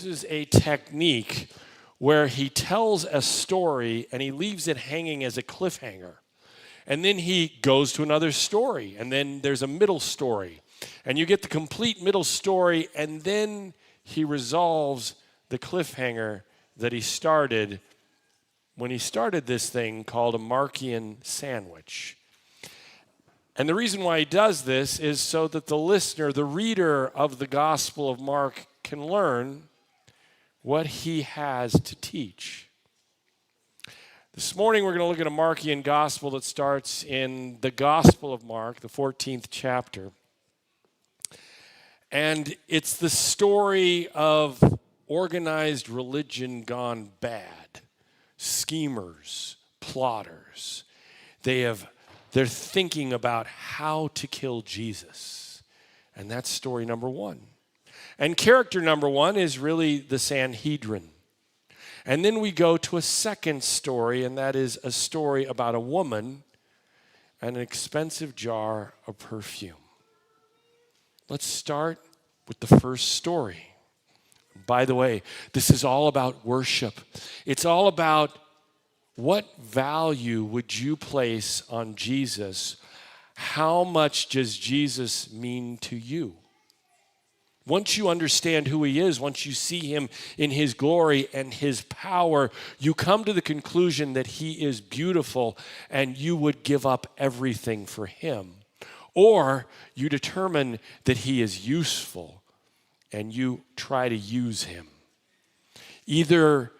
uses a technique where he tells a story and he leaves it hanging as a cliffhanger. And then he goes to another story, and then there's a middle story. And you get the complete middle story, and then he resolves the cliffhanger that he started when he started this thing called a Markian sandwich. And the reason why he does this is so that the listener, the reader of the Gospel of Mark, can learn what he has to teach. This morning we're going to look at a Markian gospel that starts in the Gospel of Mark, the 14th chapter. And it's the story of organized religion gone bad. Schemers, plotters. They're thinking about how to kill Jesus. And that's story number one. And character number one is really the Sanhedrin. And then we go to a second story, and that is a story about a woman and an expensive jar of perfume. Let's start with the first story. By the way, this is all about worship. It's all about what value would you place on Jesus? How much does Jesus mean to you? Once you understand who he is, once you see him in his glory and his power, you come to the conclusion that he is beautiful and you would give up everything for him. Or you determine that he is useful and you try to use him. Either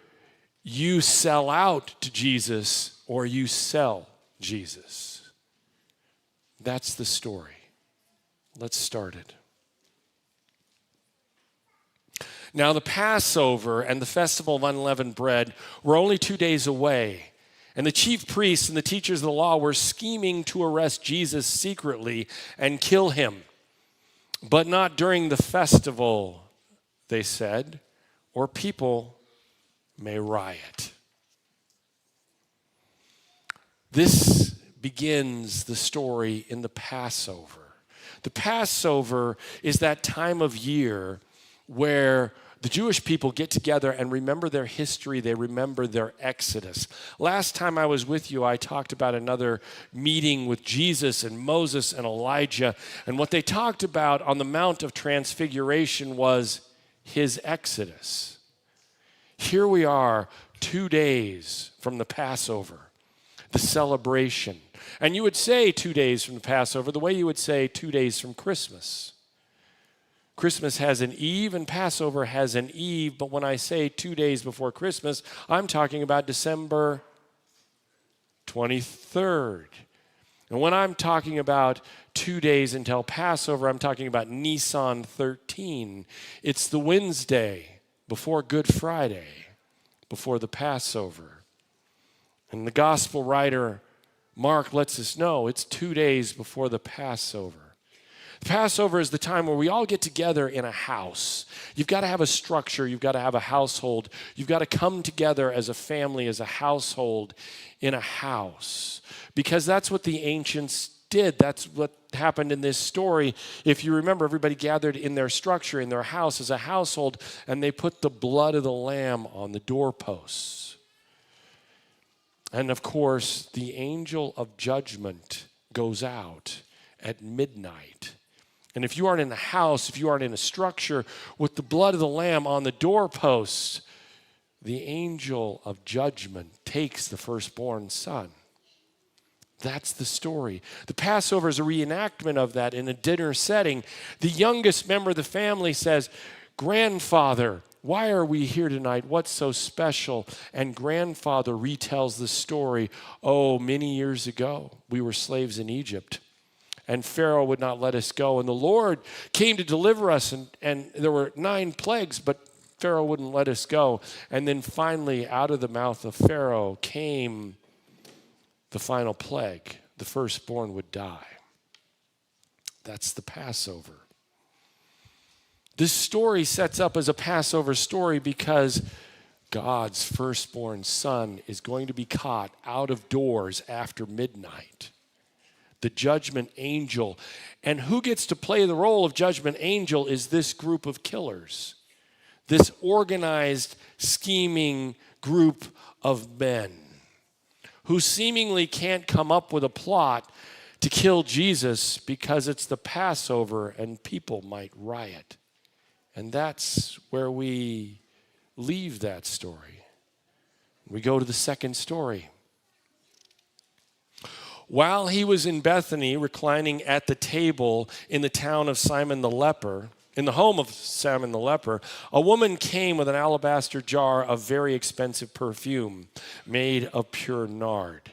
you sell out to Jesus or you sell Jesus. That's the story. Let's start it. Now, the Passover and the Festival of Unleavened Bread were only 2 days away, and the chief priests and the teachers of the law were scheming to arrest Jesus secretly and kill him. But not during the festival, they said, or people may riot. This begins the story in the Passover. The Passover is that time of year where the Jewish people get together and remember their history, they remember their exodus. Last time I was with you, I talked about another meeting with Jesus and Moses and Elijah, and what they talked about on the Mount of Transfiguration was his exodus. Here we are, 2 days from the Passover, the celebration. And you would say 2 days from the Passover the way you would say 2 days from Christmas. Christmas has an eve and Passover has an eve, but when I say 2 days before Christmas, I'm talking about December 23rd. And when I'm talking about 2 days until Passover, I'm talking about Nisan 13. It's the Wednesday before Good Friday, before the Passover. And the gospel writer Mark lets us know it's 2 days before the Passover. Passover is the time where we all get together in a house. You've got to have a structure. You've got to have a household. You've got to come together as a family, as a household in a house. Because that's what the ancients did. That's what happened in this story. If you remember, everybody gathered in their structure, in their house as a household, and they put the blood of the lamb on the doorposts. And of course, the angel of judgment goes out at midnight. And if you aren't in the house, if you aren't in a structure with the blood of the lamb on the doorposts, the angel of judgment takes the firstborn son. That's the story. The Passover is a reenactment of that in a dinner setting. The youngest member of the family says, "Grandfather, why are we here tonight? What's so special?" And grandfather retells the story. "Oh, many years ago, we were slaves in Egypt. And Pharaoh would not let us go. And the Lord came to deliver us. And there were 9 plagues, but Pharaoh wouldn't let us go. And then finally, out of the mouth of Pharaoh came the final plague. The firstborn would die." That's the Passover. This story sets up as a Passover story because God's firstborn son is going to be caught out of doors after midnight. The judgment angel. And who gets to play the role of judgment angel is this group of killers. this organized, scheming group of men who seemingly can't come up with a plot to kill Jesus because it's the Passover and people might riot. And that's where we leave that story. We go to the second story. While he was in Bethany, reclining at the table in the town of Simon the leper, in the home of Simon the leper, a woman came with an alabaster jar of very expensive perfume made of pure nard.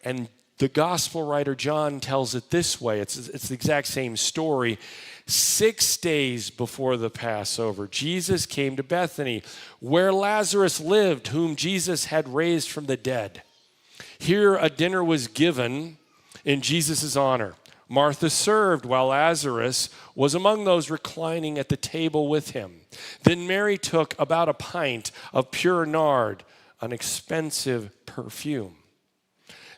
And the gospel writer John tells it this way. It's the exact same story. 6 days before the Passover, Jesus came to Bethany, where Lazarus lived, whom Jesus had raised from the dead. Here a dinner was given in Jesus' honor. Martha served while Lazarus was among those reclining at the table with him. Then Mary took about a pint of pure nard, an expensive perfume.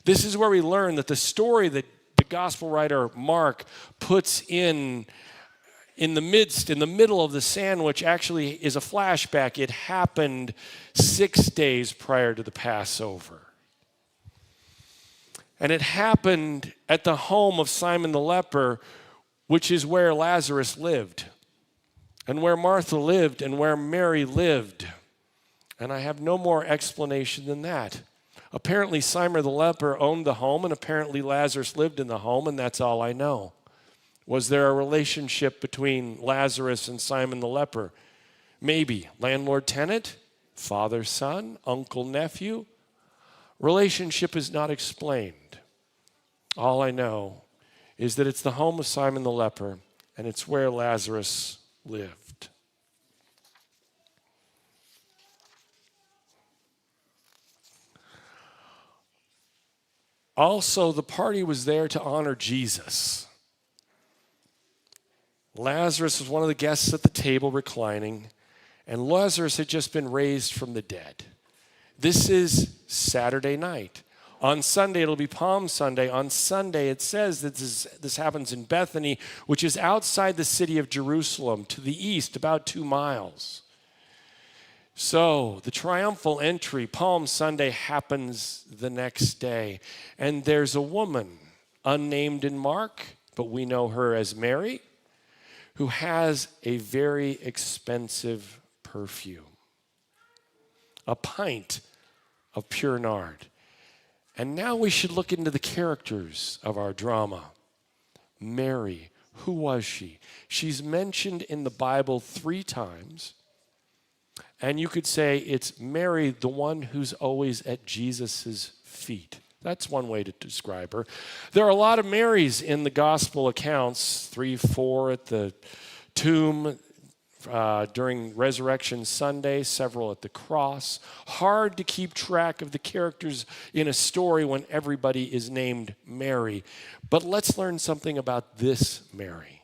This is where we learn that the story that the gospel writer Mark puts in the middle of the sandwich actually is a flashback. It happened 6 days prior to the Passover. And it happened at the home of Simon the leper, which is where Lazarus lived, and where Martha lived, and where Mary lived. And I have no more explanation than that. Apparently, Simon the leper owned the home, and apparently Lazarus lived in the home, and that's all I know. Was there a relationship between Lazarus and Simon the leper? Maybe. Landlord-tenant? Father-son? Uncle-nephew? Relationship is not explained. All I know is that it's the home of Simon the leper, and it's where Lazarus lived. Also, the party was there to honor Jesus. Lazarus was one of the guests at the table reclining, and Lazarus had just been raised from the dead. This is Saturday night. On Sunday, it'll be Palm Sunday. On Sunday, it says that this happens in Bethany, which is outside the city of Jerusalem, to the east, about 2 miles. So the triumphal entry, Palm Sunday, happens the next day. And there's a woman, unnamed in Mark, but we know her as Mary, who has a very expensive perfume. A pint of pure nard. And now we should look into the characters of our drama. Mary, who was she? She's mentioned in the Bible 3 times. And you could say it's Mary, the one who's always at Jesus' feet. That's one way to describe her. There are a lot of Marys in the gospel accounts, 3, 4 at the tomb, during Resurrection Sunday, several at the cross. Hard to keep track of the characters in a story when everybody is named Mary. But let's learn something about this Mary.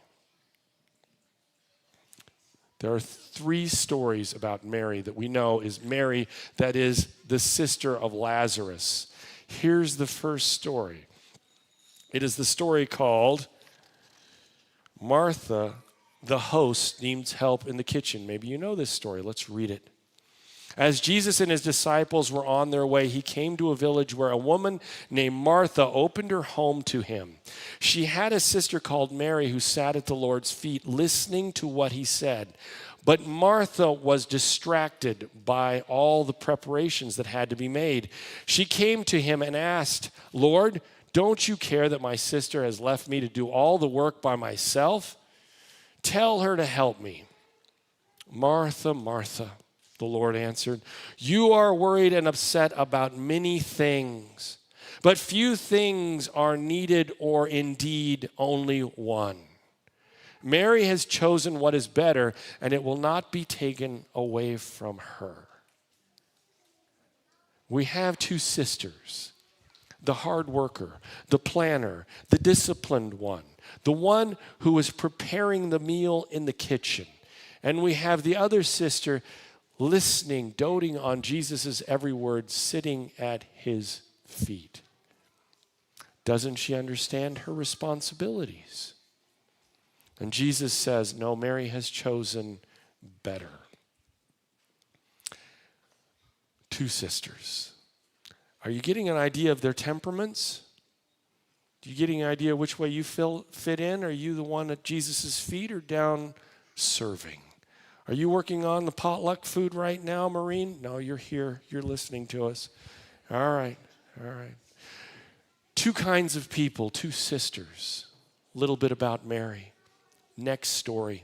There are 3 stories about Mary that we know is Mary, that is the sister of Lazarus. Here's the first story. It is the story called Martha, the host, needs help in the kitchen. Maybe you know this story. Let's read it. As Jesus and his disciples were on their way, he came to a village where a woman named Martha opened her home to him. She had a sister called Mary who sat at the Lord's feet listening to what he said. But Martha was distracted by all the preparations that had to be made. She came to him and asked, "Lord, don't you care that my sister has left me to do all the work by myself? Tell her to help me." "Martha, Martha," the Lord answered, "you are worried and upset about many things, but few things are needed, or indeed only one. Mary has chosen what is better, and it will not be taken away from her." We have 2 sisters, the hard worker, the planner, the disciplined one, the one who was preparing the meal in the kitchen. And we have the other sister listening, doting on Jesus' every word, sitting at his feet. Doesn't she understand her responsibilities? And Jesus says, no, Mary has chosen better. two sisters. Are you getting an idea of their temperaments? Do you getting an idea which way you fit in? Are you the one at Jesus' feet or down serving? Are you working on the potluck food right now, Maureen? No, you're here. You're listening to us. All right. Two kinds of people, two sisters. A little bit about Mary. Next story.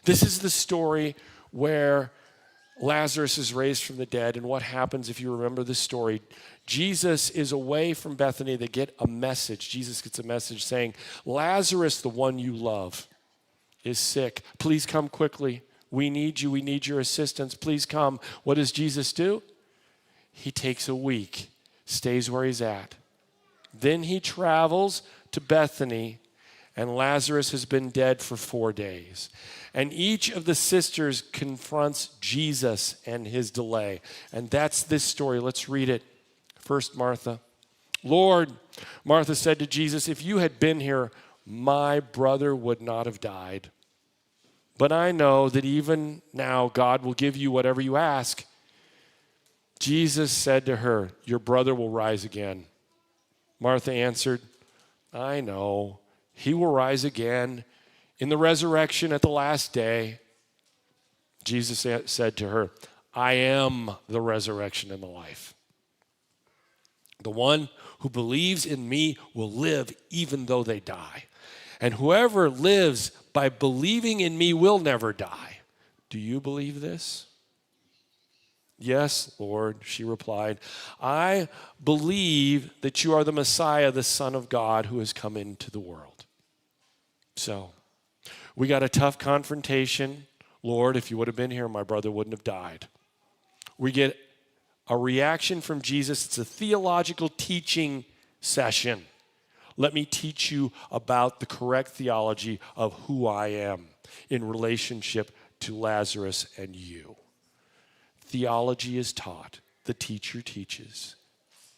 This is the story where Lazarus is raised from the dead, and what happens if you remember the story. Jesus is away from Bethany. They get a message. Jesus gets a message saying, Lazarus, the one you love, is sick. Please come quickly. We need you. We need your assistance. Please come. What does Jesus do? He takes a week, stays where he's at. Then he travels to Bethany, and Lazarus has been dead for 4 days. And each of the sisters confronts Jesus and his delay. And that's this story. Let's read it. First, Martha. Lord, Martha said to Jesus, if you had been here, my brother would not have died. But I know that even now God will give you whatever you ask. Jesus said to her, your brother will rise again. Martha answered, I know. He will rise again in the resurrection at the last day. Jesus said to her, I am the resurrection and the life. The one who believes in me will live even though they die. And whoever lives by believing in me will never die. Do you believe this? Yes, Lord, she replied. I believe that you are the Messiah, the Son of God, who has come into the world. So, we got a tough confrontation. Lord, if you would have been here, my brother wouldn't have died. We get a reaction from Jesus. It's a theological teaching session. Let me teach you about the correct theology of who I am in relationship to Lazarus and you. Theology is taught. The teacher teaches.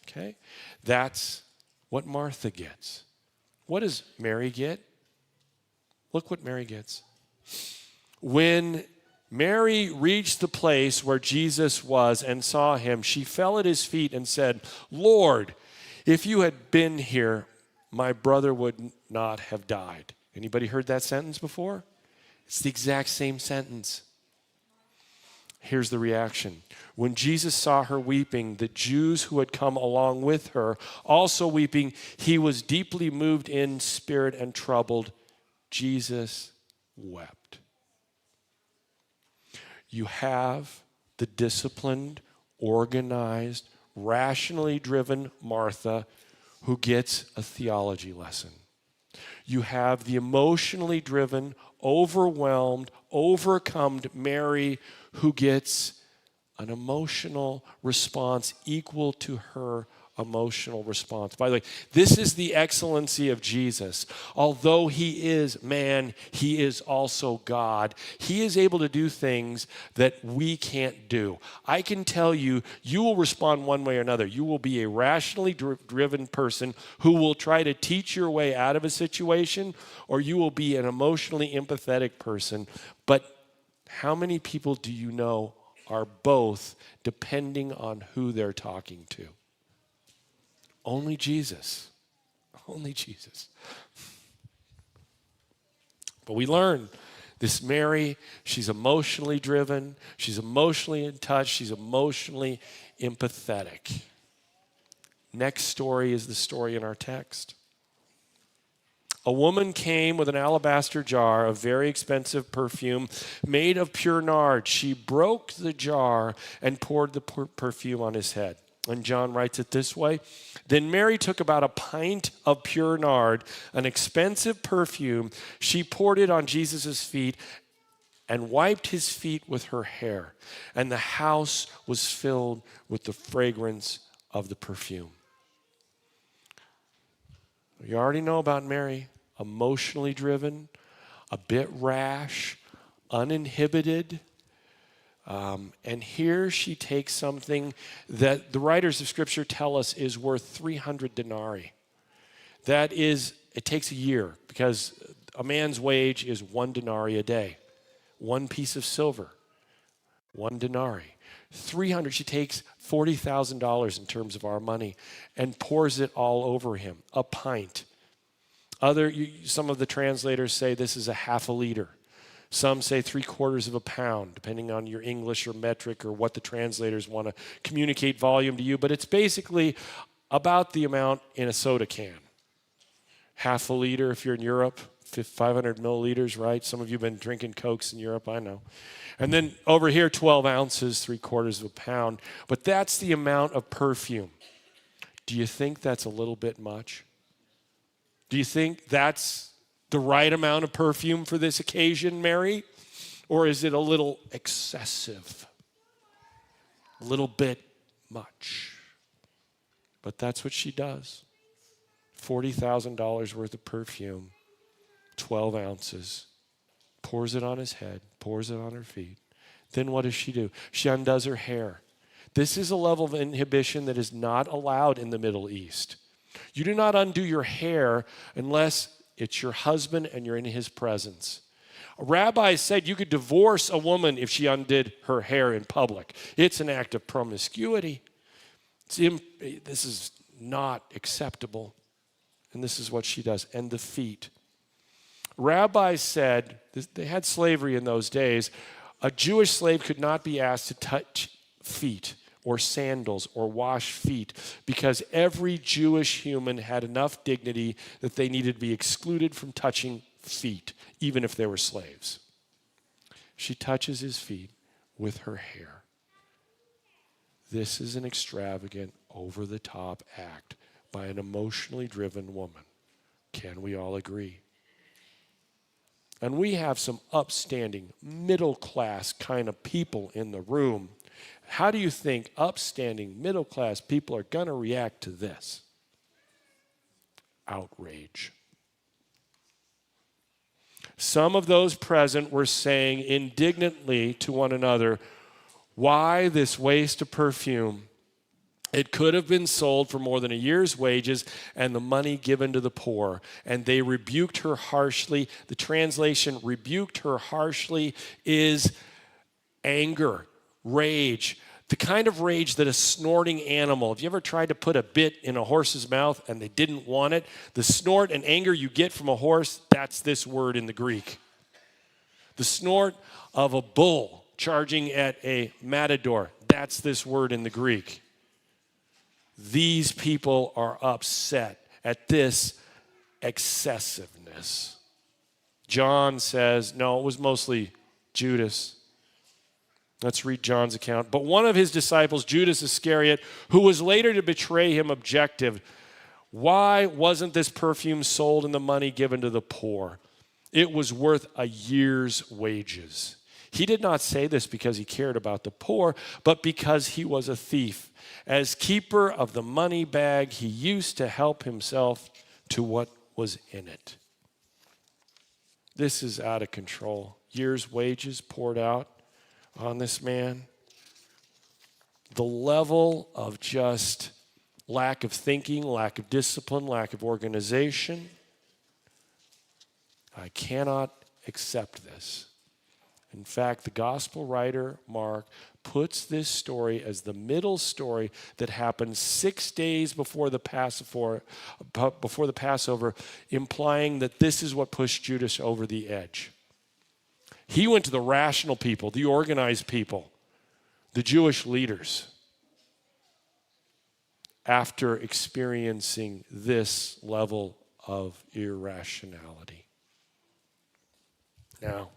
Okay? That's what Martha gets. What does Mary get? Look what Mary gets. When Mary reached the place where Jesus was and saw him, she fell at his feet and said, Lord, if you had been here, my brother would not have died. Anybody heard that sentence before? It's the exact same sentence. Here's the reaction. When Jesus saw her weeping, the Jews who had come along with her also weeping, he was deeply moved in spirit and troubled. Jesus wept. You have the disciplined, organized, rationally driven Martha who gets a theology lesson. You have the emotionally driven, overwhelmed, overcome Mary who gets an emotional response equal to her emotional response. By the way, this is the excellency of Jesus. Although he is man, he is also God. He is able to do things that we can't do. I can tell you, you will respond one way or another. You will be a rationally driven person who will try to teach your way out of a situation, or you will be an emotionally empathetic person. But how many people do you know are both, depending on who they're talking to? Only Jesus. Only Jesus. But we learn this Mary, she's emotionally driven, she's emotionally in touch, she's emotionally empathetic. Next story is the story in our text. A woman came with an alabaster jar of very expensive perfume made of pure nard. She broke the jar and poured the perfume on his head. And John writes it this way. Then Mary took about a pint of pure nard, an expensive perfume. She poured it on Jesus' feet and wiped his feet with her hair. And the house was filled with the fragrance of the perfume. You already know about Mary. Emotionally driven, a bit rash, uninhibited. And here she takes something that the writers of Scripture tell us is worth 300 denarii. That is, it takes a year because a man's wage is 1 denarii a day. 1 piece of silver, 1 denarii. She takes $40,000 in terms of our money and pours it all over him, a pint. Some of the translators say this is a half a liter. Some say 3/4 of a pound, depending on your English or metric or what the translators want to communicate volume to you. But it's basically about the amount in a soda can. Half a liter if you're in Europe, 500 milliliters, right? Some of you have been drinking Cokes in Europe, I know. And then over here, 12 ounces, 3/4 of a pound. But that's the amount of perfume. Do you think that's a little bit much? Do you think that's the right amount of perfume for this occasion, Mary? Or is it a little excessive? A little bit much? But that's what she does. $40,000 worth of perfume, 12 ounces, pours it on his head, pours it on her feet. Then what does she do? She undoes her hair. This is a level of inhibition that is not allowed in the Middle East. You do not undo your hair unless it's your husband and you're in his presence. A rabbi said you could divorce a woman if she undid her hair in public. It's an act of promiscuity. This is not acceptable. And this is what she does. And the feet. Rabbis said, they had slavery in those days, a Jewish slave could not be asked to touch feet or sandals or wash feet because every Jewish human had enough dignity that they needed to be excluded from touching feet, even if they were slaves. She touches his feet with her hair. This is an extravagant, over-the-top act by an emotionally driven woman. Can we all agree? And we have some upstanding, middle-class kind of people in the room. How do you think upstanding, middle-class people are going to react to this? Outrage. Some of those present were saying indignantly to one another, why this waste of perfume? It could have been sold for more than a year's wages and the money given to the poor. And they rebuked her harshly. The translation, rebuked her harshly, is anger, rage. The kind of rage that a snorting animal, have you ever tried to put a bit in a horse's mouth and they didn't want it? The snort and anger you get from a horse, that's this word in the Greek. The snort of a bull charging at a matador, that's this word in the Greek. These people are upset at this excessiveness. John says, no, it was mostly Judas. Let's read John's account. But one of his disciples, Judas Iscariot, who was later to betray him, objected, why wasn't this perfume sold and the money given to the poor? It was worth a year's wages. He did not say this because he cared about the poor, but because he was a thief. As keeper of the money bag, he used to help himself to what was in it. This is out of control. Year's wages poured out on this man. The level of just lack of thinking, lack of discipline, lack of organization. I cannot accept this. In fact, the gospel writer, Mark, puts this story as the middle story that happened 6 days before the Passover, implying that this is what pushed Judas over the edge. He went to the rational people, the organized people, the Jewish leaders, after experiencing this level of irrationality. Now,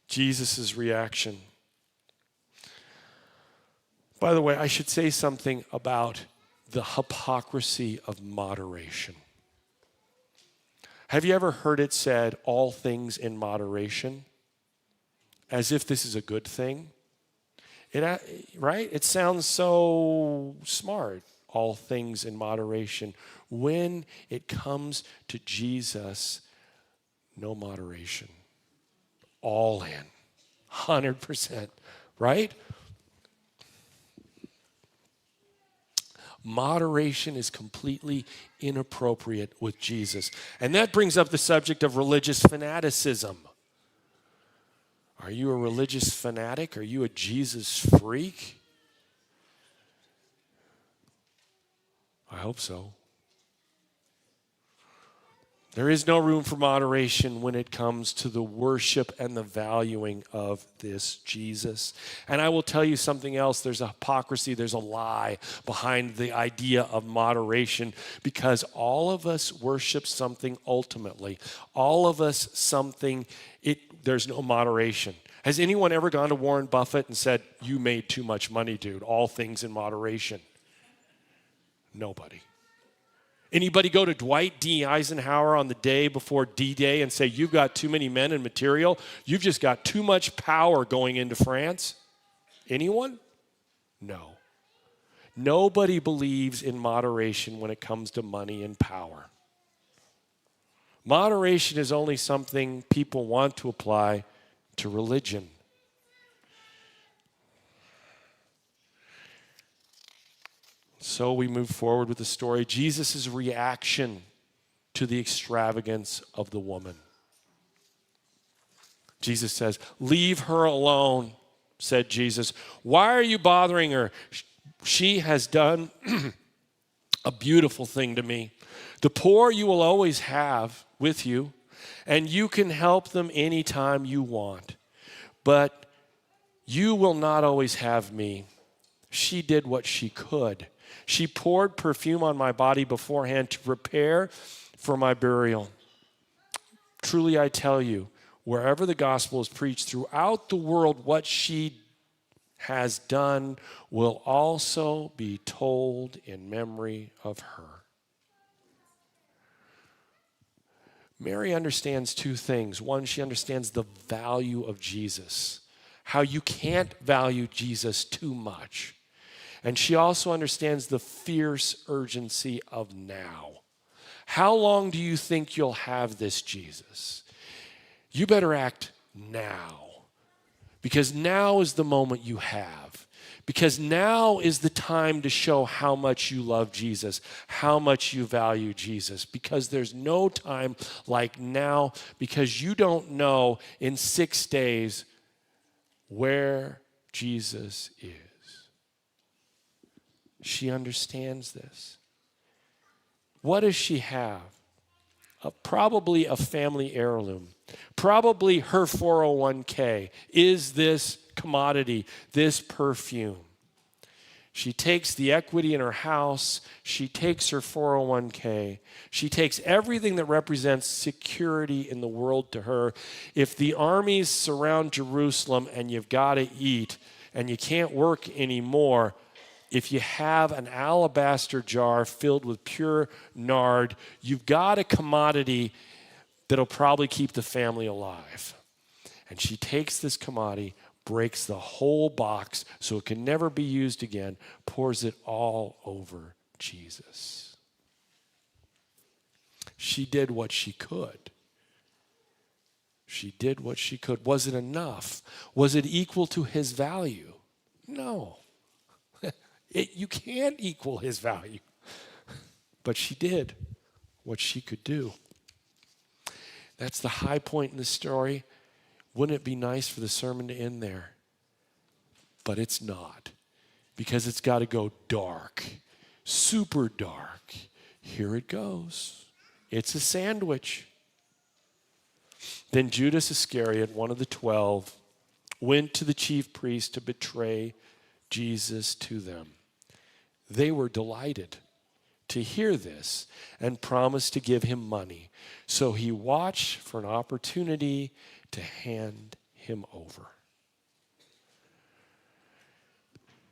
Jesus' reaction. By the way, I should say something about the hypocrisy of moderation. Have you ever heard it said, all things in moderation? As if this is a good thing. Right? It sounds so smart, all things in moderation. When it comes to Jesus, no moderation. All in, 100%, right? Moderation is completely inappropriate with Jesus. And that brings up the subject of religious fanaticism. Are you a religious fanatic? Are you a Jesus freak? I hope so. There is no room for moderation when it comes to the worship and the valuing of this Jesus. And I will tell you something else. There's a hypocrisy, there's a lie behind the idea of moderation, because all of us worship something ultimately. All of us there's no moderation. Has anyone ever gone to Warren Buffett and said, "You made too much money, dude, all things in moderation"? Nobody. Anybody go to Dwight D. Eisenhower on the day before D-Day and say, "You've got too many men and material. You've just got too much power going into France"? Anyone? No. Nobody believes in moderation when it comes to money and power. Moderation is only something people want to apply to religion. So we move forward with the story. Jesus' reaction to the extravagance of the woman. Jesus says, "Leave her alone," said Jesus. "Why are you bothering her? She has done a beautiful thing to me. The poor you will always have with you, and you can help them anytime you want. But you will not always have me. She did what she could. She poured perfume on my body beforehand to prepare for my burial. Truly I tell you, wherever the gospel is preached throughout the world, what she has done will also be told in memory of her." Mary understands two things. One, she understands the value of Jesus, how you can't value Jesus too much. And she also understands the fierce urgency of now. How long do you think you'll have this Jesus? You better act now, because now is the moment you have. Because now is the time to show how much you love Jesus, how much you value Jesus. Because there's no time like now, because you don't know in 6 days where Jesus is. She understands this. What does she have? Probably a family heirloom. Probably her 401k is this commodity, this perfume. She takes the equity in her house. She takes her 401k. She takes everything that represents security in the world to her. If the armies surround Jerusalem and you've got to eat and you can't work anymore, if you have an alabaster jar filled with pure nard, you've got a commodity that'll probably keep the family alive. And she takes this commodity, breaks the whole box so it can never be used again, pours it all over Jesus. She did what she could. She did what she could. Was it enough? Was it equal to his value? No. You can't equal his value. But she did what she could do. That's the high point in the story. Wouldn't it be nice for the sermon to end there? But it's not. Because it's got to go dark. Super dark. Here it goes. It's a sandwich. Then Judas Iscariot, one of the 12, went to the chief priests to betray Jesus to them. They were delighted to hear this and promised to give him money. So he watched for an opportunity to hand him over.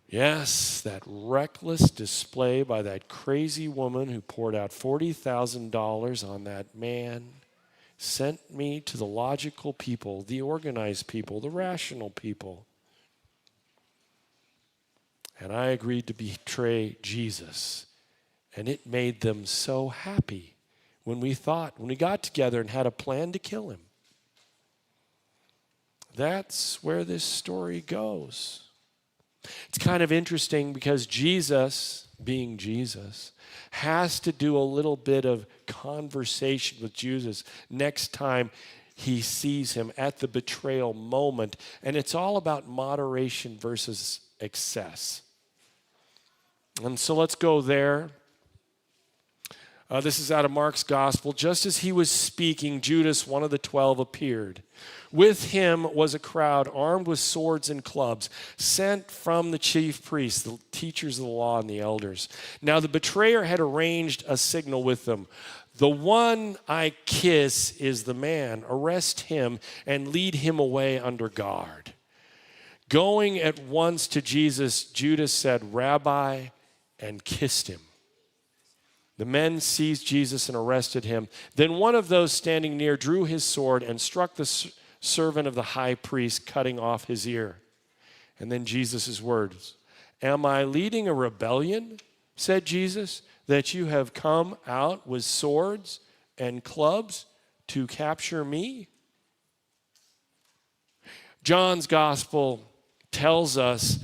Yes, that reckless display by that crazy woman who poured out $40,000 on that man sent me to the logical people, the organized people, the rational people. And I agreed to betray Jesus. And it made them so happy when we got together and had a plan to kill him. That's where this story goes. It's kind of interesting because Jesus, being Jesus, has to do a little bit of conversation with Jesus next time he sees him at the betrayal moment. And it's all about moderation versus excess. And so let's go there. This is out of Mark's gospel. Just as he was speaking, Judas, one of the 12, appeared. With him was a crowd armed with swords and clubs, sent from the chief priests, the teachers of the law, and the elders. Now the betrayer had arranged a signal with them. The one I kiss is the man. Arrest him and lead him away under guard. Going at once to Jesus, Judas said, Rabbi, and kissed him. The men seized Jesus and arrested him. Then one of those standing near drew his sword and struck the servant of the high priest, cutting off his ear. And then Jesus' words, Am I leading a rebellion, said Jesus, that you have come out with swords and clubs to capture me? John's gospel tells us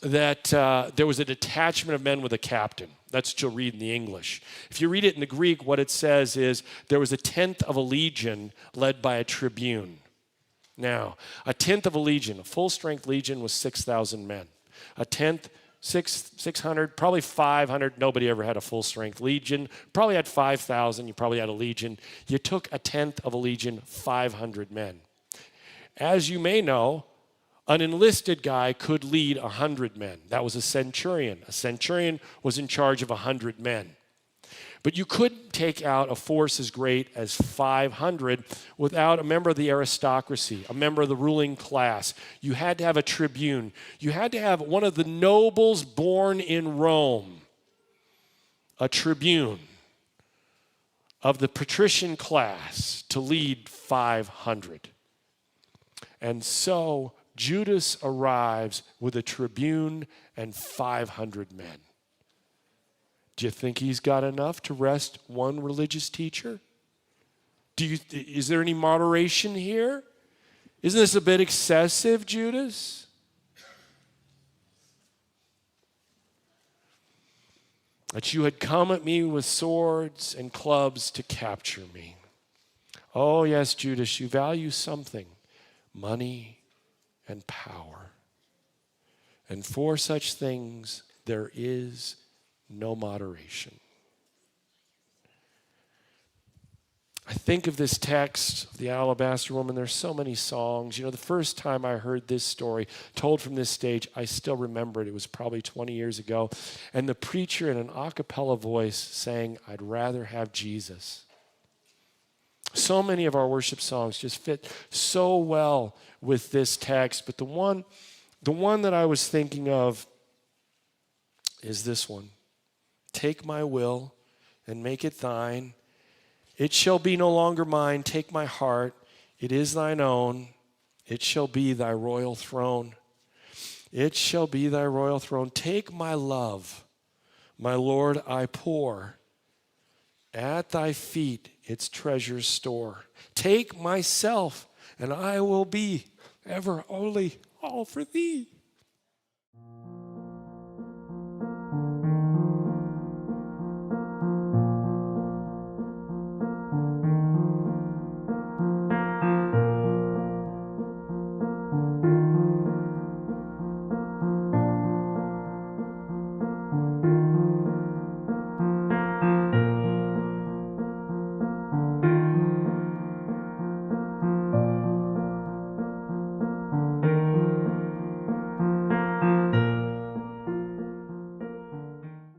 that there was a detachment of men with a captain. That's what you'll read in the English. If you read it in the Greek, what it says is there was a tenth of a legion led by a tribune. Now, a tenth of a legion, a full-strength legion was 6,000 men. A tenth, 600, probably 500. Nobody ever had a full-strength legion. Probably had 5,000. You probably had a legion. You took a tenth of a legion, 500 men. As you may know, an enlisted guy could lead 100 men. That was a centurion. A centurion was in charge of 100 men. But you couldn't take out a force as great as 500 without a member of the aristocracy, a member of the ruling class. You had to have a tribune. You had to have one of the nobles born in Rome, a tribune of the patrician class to lead 500. And so Judas arrives with a tribune and 500 men. Do you think he's got enough to arrest one religious teacher? Is there any moderation here? Isn't this a bit excessive, Judas? That you had come at me with swords and clubs to capture me. Oh, yes, Judas, you value something, money and power. And for such things, there is no moderation. I think of this text of the alabaster woman. There's so many songs. You know, the first time I heard this story told from this stage, I still remember it. It was probably 20 years ago. And the preacher in an a cappella voice saying, I'd rather have Jesus. So many of our worship songs just fit so well with this text. But the one that I was thinking of is this one. Take my will and make it thine. It shall be no longer mine. Take my heart. It is thine own. It shall be thy royal throne. It shall be thy royal throne. Take my love, my Lord, I pour. At thy feet its treasures store. Take myself, and I will be ever only all for thee.